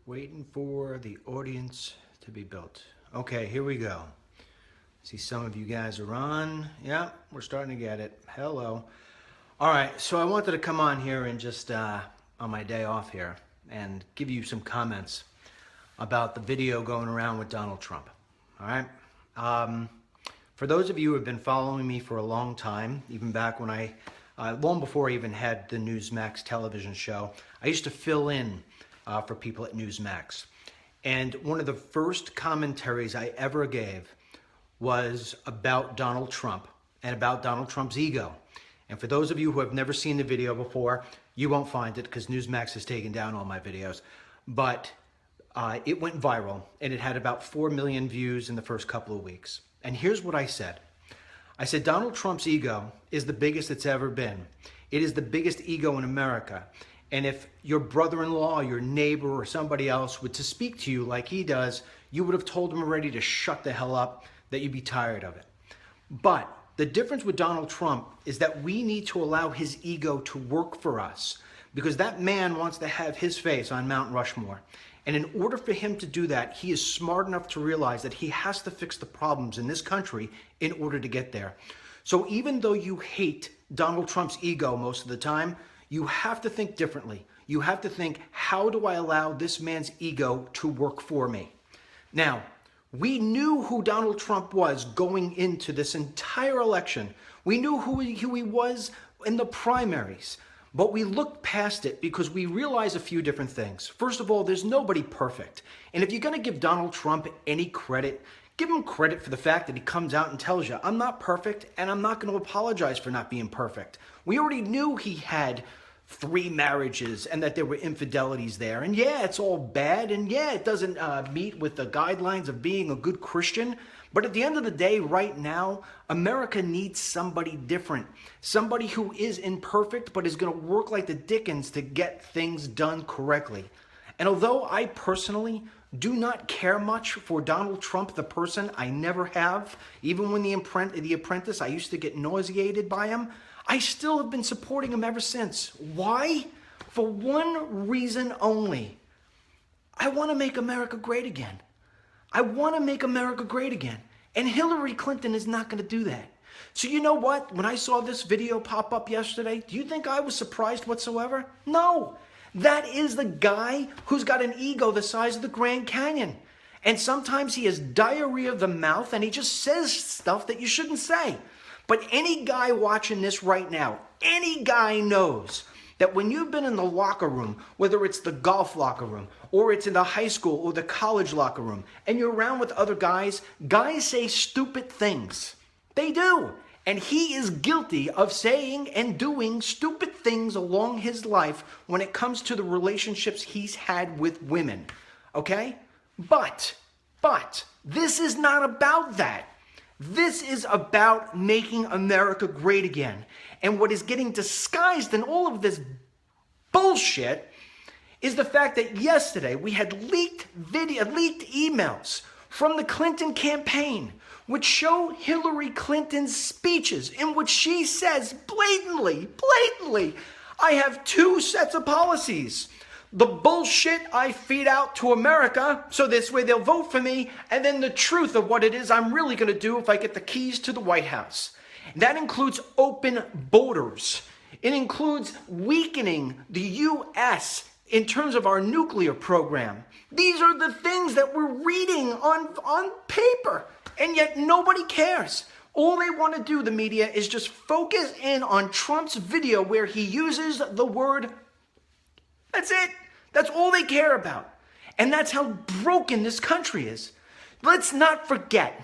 Waiting for the audience to be built. Okay, here we go. See, some of you guys are on. Yeah, we're starting to get it. Hello. All right, so I wanted to come on here and just on my day off here and give you some comments about the video going around with Donald Trump. All right. For those of you who have been following me for a long time, even back when long before I even had the Newsmax television show, I used to fill in for people at Newsmax. And one of the first commentaries I ever gave was about Donald Trump and about Donald Trump's ego. And for those of you who have never seen the video before, you won't find it because Newsmax has taken down all my videos. But it went viral and it had about 4 million views in the first couple of weeks. And here's what I said. I said, Donald Trump's ego is the biggest it's ever been. It is the biggest ego in America. And if your brother-in-law, your neighbor, or somebody else were to speak to you like he does, you would have told him already to shut the hell up, that you'd be tired of it. But the difference with Donald Trump is that we need to allow his ego to work for us, because that man wants to have his face on Mount Rushmore. And in order for him to do that, he is smart enough to realize that he has to fix the problems in this country in order to get there. So even though you hate Donald Trump's ego most of the time, you have to think differently. You have to think, how do I allow this man's ego to work for me? Now, we knew who Donald Trump was going into this entire election. We knew who he was in the primaries. But we looked past it because we realized a few different things. First of all, there's nobody perfect. And if you're going to give Donald Trump any credit, give him credit for the fact that he comes out and tells you, I'm not perfect and I'm not going to apologize for not being perfect. We already knew he had 3 marriages and that there were infidelities there. And yeah, it's all bad. And yeah, it doesn't meet with the guidelines of being a good Christian. But at the end of the day, right now, America needs somebody different. Somebody who is imperfect, but is going to work like the Dickens to get things done correctly. And although I personally do not care much for Donald Trump, the person, I never have. Even when The Apprentice, I used to get nauseated by him. I still have been supporting him ever since. Why? For one reason only. I want to make America great again. I want to make America great again. And Hillary Clinton is not going to do that. So you know what? When I saw this video pop up yesterday, do you think I was surprised whatsoever? No. That is the guy who's got an ego the size of the Grand Canyon. And sometimes he has diarrhea of the mouth and he just says stuff that you shouldn't say. But any guy watching this right now, any guy knows that when you've been in the locker room, whether it's the golf locker room or it's in the high school or the college locker room, and you're around with other guys, guys say stupid things. They do. And he is guilty of saying and doing stupid things along his life when it comes to the relationships he's had with women. Okay? But, this is not about that. This is about making America great again. And what is getting disguised in all of this bullshit is the fact that yesterday we had leaked emails from the Clinton campaign which show Hillary Clinton's speeches in which she says blatantly, I have 2 sets of policies. The bullshit I feed out to America, so this way they'll vote for me, and then the truth of what it is I'm really going to do if I get the keys to the White House. That includes open borders. It includes weakening the U.S. in terms of our nuclear program. These are the things that we're reading on paper, and yet nobody cares. All they want to do, the media, is just focus in on Trump's video where he uses the word. That's it. That's all they care about. And that's how broken this country is. Let's not forget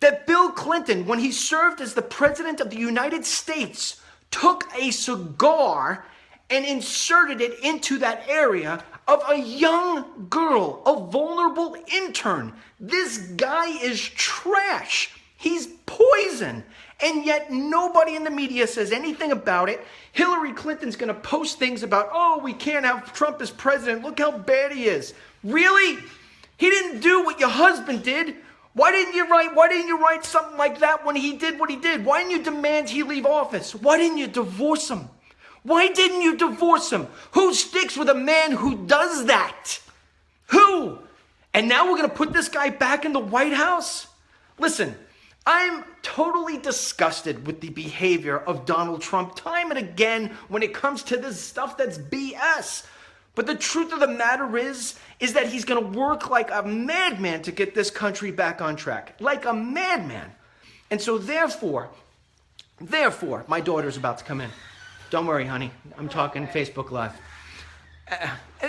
that Bill Clinton, when he served as the president of the United States, took a cigar and inserted it into that area of a young girl, a vulnerable intern. This guy is trash. He's poison. And yet nobody in the media says anything about it. Hillary Clinton's going to post things about, oh, we can't have Trump as president. Look how bad he is. Really? He didn't do what your husband did. Why didn't you write something like that when he did what he did? Why didn't you demand he leave office? Why didn't you divorce him? Why didn't you divorce him? Who sticks with a man who does that? Who? And now we're going to put this guy back in the White House? Listen, I'm totally disgusted with the behavior of Donald Trump time and again when it comes to this stuff that's BS. But the truth of the matter is that he's going to work like a madman to get this country back on track. Like a madman. And so therefore, my daughter's about to come in. Don't worry, honey. I'm talking Facebook Live.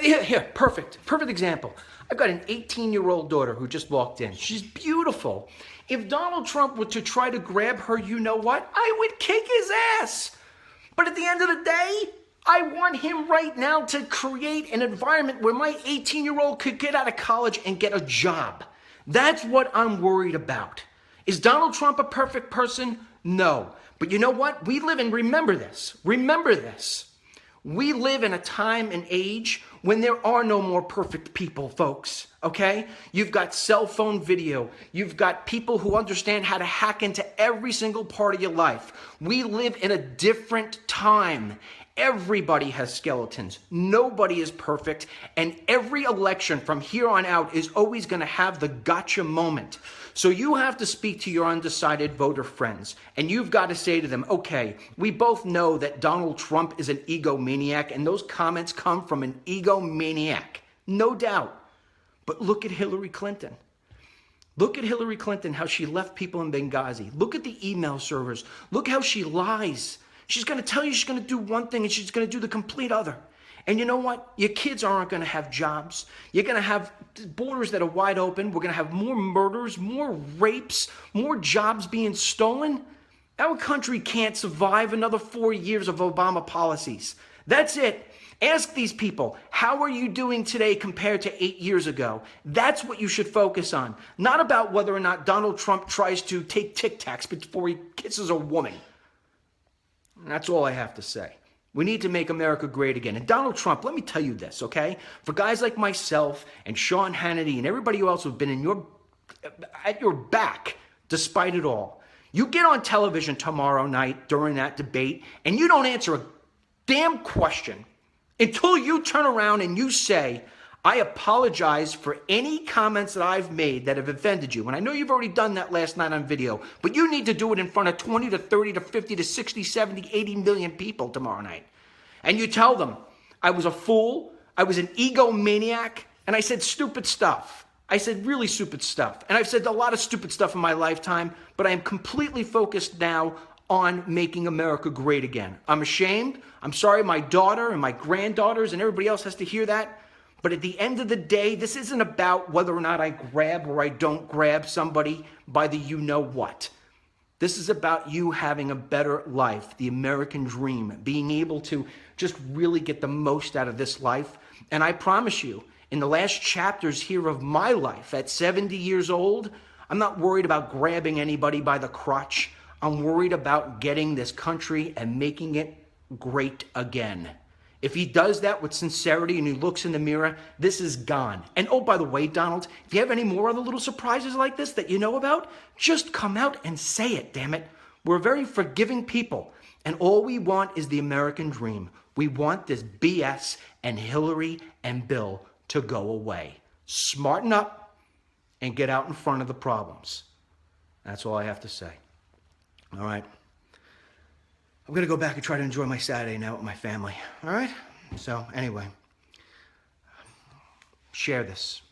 Here, perfect example. I've got an 18-year-old daughter who just walked in. She's beautiful. If Donald Trump were to try to grab her, you know what? I would kick his ass. But at the end of the day, I want him right now to create an environment where my 18-year-old could get out of college and get a job. That's what I'm worried about. Is Donald Trump a perfect person? No. But you know what? We live in, remember this. We live in a time and age when there are no more perfect people, folks, okay? You've got cell phone video. You've got people who understand how to hack into every single part of your life. We live in a different time. Everybody has skeletons. Nobody is perfect. And every election from here on out is always going to have the gotcha moment. So you have to speak to your undecided voter friends. And you've got to say to them, okay, we both know that Donald Trump is an egomaniac. And those comments come from an egomaniac. No doubt. But look at Hillary Clinton. Look at Hillary Clinton, how she left people in Benghazi. Look at the email servers. Look how she lies. She's going to tell you she's going to do one thing and she's going to do the complete other. And you know what? Your kids aren't going to have jobs. You're going to have borders that are wide open. We're going to have more murders, more rapes, more jobs being stolen. Our country can't survive another 4 years of Obama policies. That's it. Ask these people, how are you doing today compared to 8 years ago? That's what you should focus on. Not about whether or not Donald Trump tries to take Tic Tacs before he kisses a woman. And that's all I have to say. We need to make America great again. And Donald Trump, let me tell you this, okay? For guys like myself and Sean Hannity and everybody else who've been at your back despite it all, you get on television tomorrow night during that debate and you don't answer a damn question until you turn around and you say, I apologize for any comments that I've made that have offended you. And I know you've already done that last night on video, but you need to do it in front of 20 to 30 to 50 to 60, 70, 80 million people tomorrow night. And you tell them, I was a fool, I was an egomaniac, and I said stupid stuff. I said really stupid stuff. And I've said a lot of stupid stuff in my lifetime, but I am completely focused now on making America great again. I'm ashamed. I'm sorry my daughter and my granddaughters and everybody else has to hear that. But at the end of the day, this isn't about whether or not I grab or I don't grab somebody by the you-know-what. This is about you having a better life, the American dream, being able to just really get the most out of this life. And I promise you, in the last chapters here of my life, at 70 years old, I'm not worried about grabbing anybody by the crotch. I'm worried about getting this country and making it great again. If he does that with sincerity and he looks in the mirror, this is gone. And oh, by the way, Donald, if you have any more other little surprises like this that you know about, just come out and say it, damn it. We're very forgiving people, and all we want is the American dream. We want this BS and Hillary and Bill to go away. Smarten up and get out in front of the problems. That's all I have to say. All right. I'm going to go back and try to enjoy my Saturday now with my family. All right? So, anyway, share this.